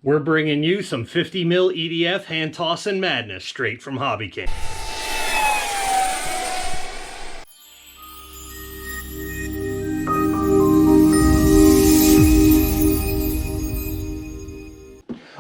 We're bringing you some 50 mil EDF hand tossing madness straight from HobbyKing.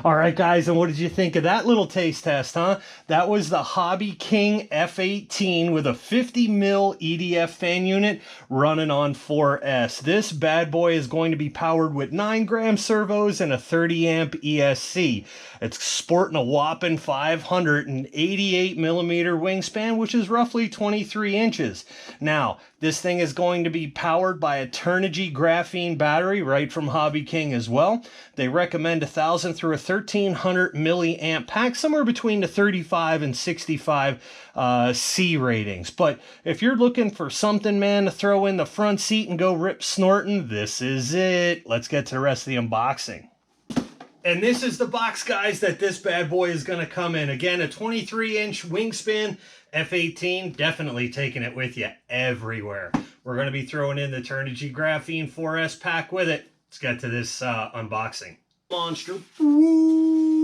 All right, guys, and what did you think of that little taste test, huh? That was the HobbyKing F18 with a 50 mil EDF fan unit running on 4S. This bad boy is going to be powered with 9-gram servos and a 30 amp ESC. It's sporting a whopping 588 millimeter wingspan, which is roughly 23 inches. Now, this thing is going to be powered by a Turnigy graphene battery right from HobbyKing as well. They recommend 1,000 through a 1,300 milliamp pack, somewhere between the 35 and 65 C ratings. But if you're looking for something, man, to throw in the front seat and go rip snorting, this is it. Let's get to the rest of the unboxing. And this is the box, guys, that this bad boy is going to come in. Again, a 23-inch wingspan F18, definitely taking it with you everywhere. We're going to be throwing in the Turnigy Graphene 4S pack with it. Let's get to this unboxing. Monster. Woo.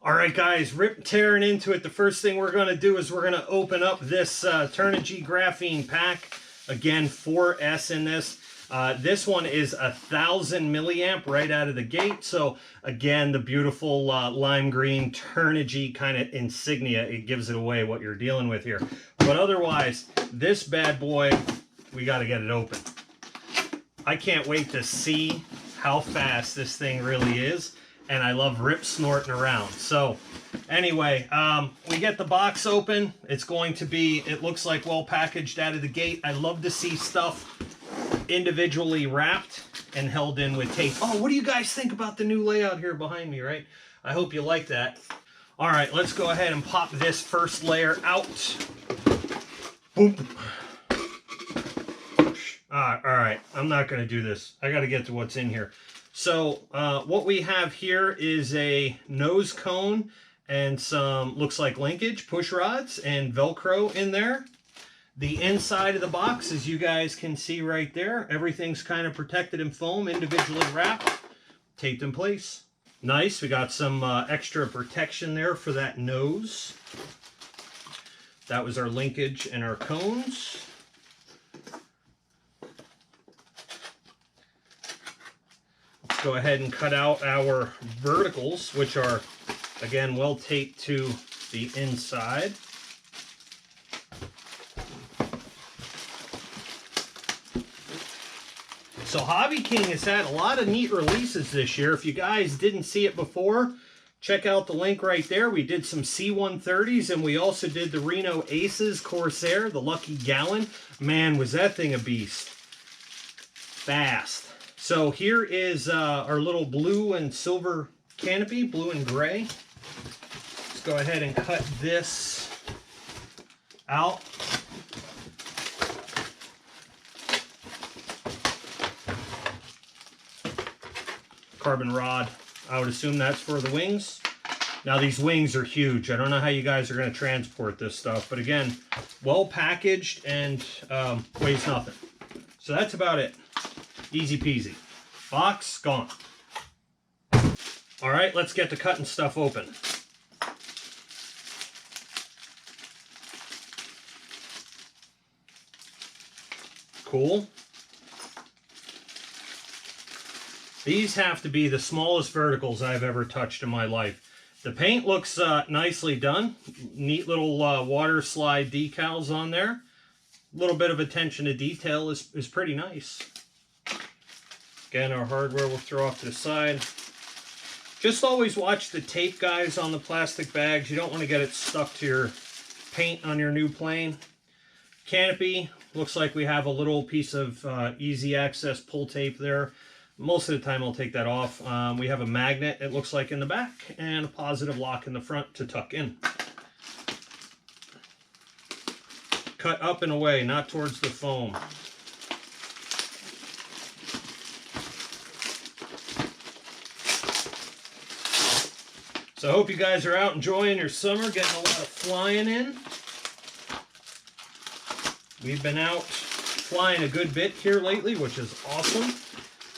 All right, guys, tearing into it. The first thing we're going to do is we're going to open up this Turnigy Graphene pack. Again, 4S in this. This one is 1,000 milliamp right out of the gate. So again, the beautiful lime green Turnigy kind of insignia, it gives it away what you're dealing with here. But otherwise, this bad boy, we got to get it open. I can't wait to see how fast this thing really is. And I love rip snorting around. So anyway, we get the box open. It's going to be, it looks like well packaged out of the gate. I love to see stuff individually wrapped and held in with tape. Oh, what do you guys think about the new layout here behind me, right? I hope you like that. All right, let's go ahead and pop this first layer out. Boom. All right, I'm not going to do this. I got to get to what's in here. So what we have here is a nose cone and some, looks like linkage, push rods, and Velcro in there. The inside of the box, as you guys can see right there, everything's kind of protected in foam, individually wrapped, taped in place. Nice, we got some extra protection there for that nose. That was our linkage and our cones. Let's go ahead and cut out our verticals, which are, again, well taped to the inside. So HobbyKing has had a lot of neat releases this year. If you guys didn't see it before, check out the link right there. We did some C-130s, and we also did the Reno Aces Corsair, the Lucky Gallon. Man, was that thing a beast. Fast. So here is our little blue and silver canopy, blue and gray. Let's go ahead and cut this out. Carbon rod. I would assume that's for the wings. Now these wings are huge. I don't know how you guys are going to transport this stuff, but again, well packaged and weighs nothing. So that's about it. Easy peasy. Box gone. All right, let's get to cutting stuff open. Cool. These have to be the smallest verticals I've ever touched in my life. The paint looks nicely done. Neat little water slide decals on there. A little bit of attention to detail is pretty nice. Again, our hardware we'll throw off to the side. Just always watch the tape, guys, on the plastic bags. You don't want to get it stuck to your paint on your new plane. Canopy, looks like we have a little piece of easy access pull tape there. Most of the time I'll take that off. We have a magnet, it looks like, in the back, and a positive lock in the front to tuck in. Cut up and away, not towards the foam. So I hope you guys are out enjoying your summer, getting a lot of flying in. We've been out flying a good bit here lately, which is awesome.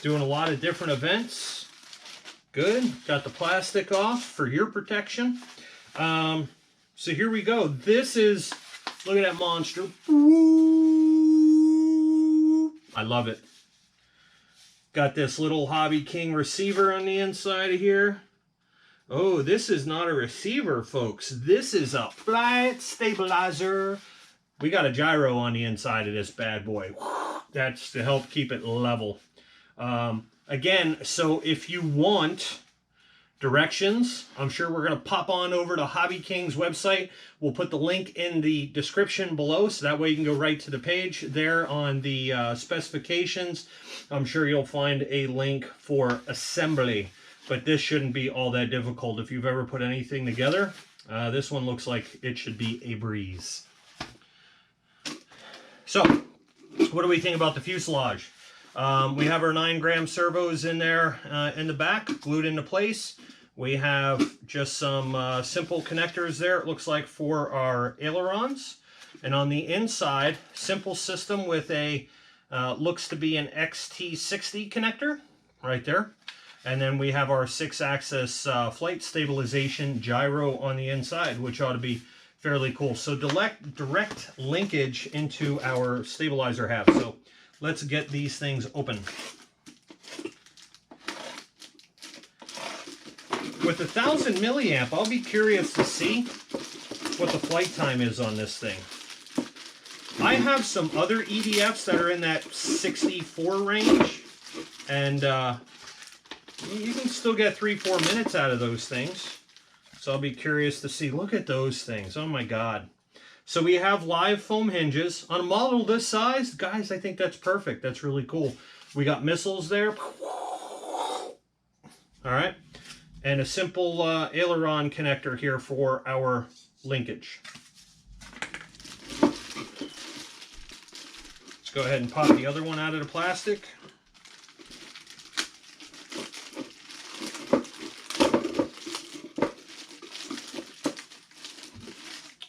Doing a lot of different events. Good. Got the plastic off for your protection. So here we go. This is, look at that monster. I love it. Got this little HobbyKing receiver on the inside of here. Oh, this is not a receiver, folks. This is a flight stabilizer. We got a gyro on the inside of this bad boy. That's to help keep it level. Again, so if you want directions, I'm sure we're going to pop on over to HobbyKing's website. We'll put the link in the description below, so that way you can go right to the page there on the specifications. I'm sure you'll find a link for assembly, but this shouldn't be all that difficult. If you've ever put anything together, this one looks like it should be a breeze. So, what do we think about the fuselage? We have our 9-gram servos in there in the back, glued into place. We have just some simple connectors there, it looks like, for our ailerons. And on the inside, simple system with a, looks to be an XT60 connector right there. And then we have our 6-axis flight stabilization gyro on the inside, which ought to be fairly cool. So direct linkage into our stabilizer half. So let's get these things open. With 1,000 milliamp, I'll be curious to see what the flight time is on this thing. I have some other EDFs that are in that 64 range, and you can still get 3-4 minutes out of those things. So I'll be curious to see. Look at those things. Oh my God. So we have live foam hinges. On a model this size, guys, I think that's perfect. That's really cool. We got missiles there. All right. And a simple aileron connector here for our linkage. Let's go ahead and pop the other one out of the plastic.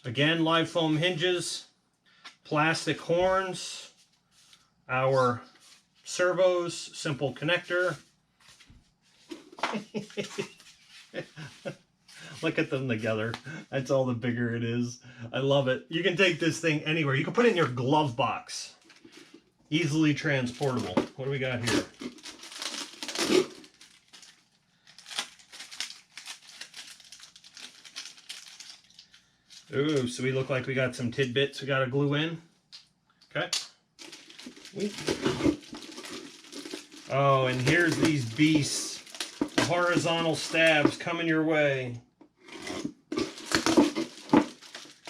Again, live foam hinges, plastic horns, our servos, simple connector. Look at them together. That's all the bigger it is. I love it. You can take this thing anywhere. You can put it in your glove box. Easily transportable. What do we got here? Ooh, so we look like we got some tidbits we got to glue in. Okay. Oh, and here's these beasts. The horizontal stabs coming your way.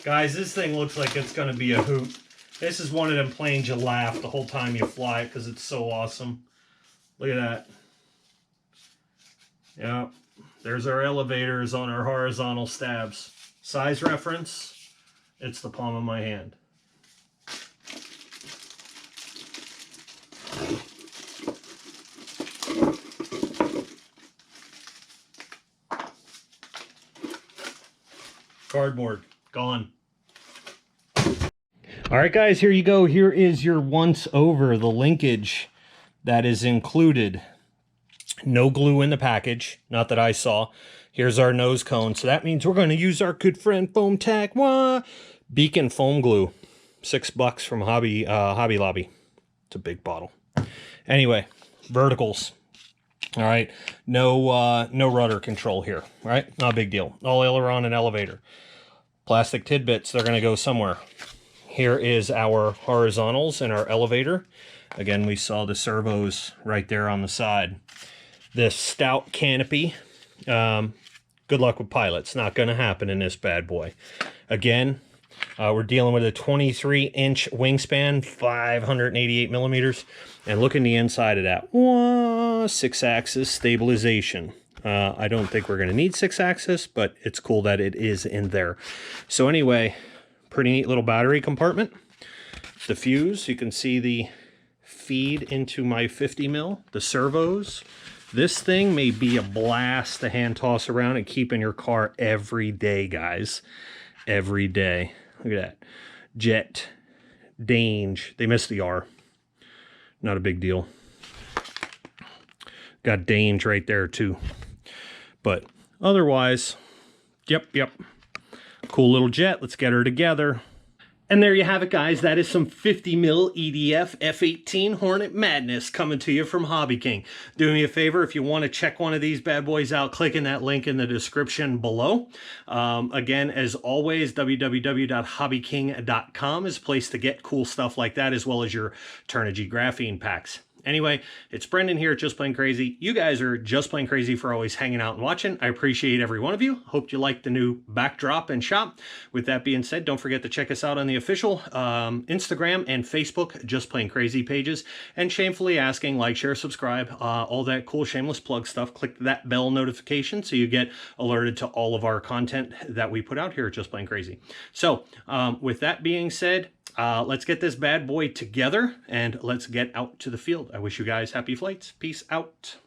Guys, this thing looks like it's going to be a hoot. This is one of them planes you laugh the whole time you fly it because it's so awesome. Look at that. Yeah, there's our elevators on our horizontal stabs. Size reference, it's the palm of my hand. Cardboard, gone. All right, guys, here you go. Here is your once over, the linkage that is included. No glue in the package, not that I saw. Here's our nose cone. So that means we're going to use our good friend Foam Tac Beacon foam glue. $6 from Hobby Lobby. It's a big bottle. Anyway, verticals. All right, no rudder control here. All right, not a big deal. All aileron and elevator. Plastic tidbits, they're going to go somewhere. Here is our horizontals and our elevator. Again, we saw the servos right there on the side. This stout canopy. Good luck with pilots. Not going to happen in this bad boy. Again, we're dealing with a 23-inch wingspan, 588 millimeters. And look in the inside of that. 6-axis stabilization. I don't think we're going to need 6-axis, but it's cool that it is in there. So anyway, pretty neat little battery compartment. The fuse, you can see the feed into my 50 mil. The servos. This thing may be a blast to hand toss around and keep in your car every day, guys. Every day. Look at that. Jet. Dange. They missed the R. Not a big deal. Got Dange right there, too. But otherwise, yep. Cool little jet. Let's get her together. And there you have it, guys. That is some 50 mil EDF F18 Hornet madness coming to you from HobbyKing. Do me a favor, if you want to check one of these bad boys out, click in that link in the description below. Again, as always, www.hobbyking.com is a place to get cool stuff like that, as well as your Turnigy graphene packs. Anyway, it's Brendan here at Just Plain Crazy. You guys are just plain crazy for always hanging out and watching. I appreciate every one of you. Hope you like the new backdrop and shop. With that being said, don't forget to check us out on the official Instagram and Facebook Just Plain Crazy pages. And shamefully asking, like, share, subscribe, all that cool shameless plug stuff. Click that bell notification so you get alerted to all of our content that we put out here at Just Plain Crazy. So with that being said, let's get this bad boy together and let's get out to the field. I wish you guys happy flights. Peace out.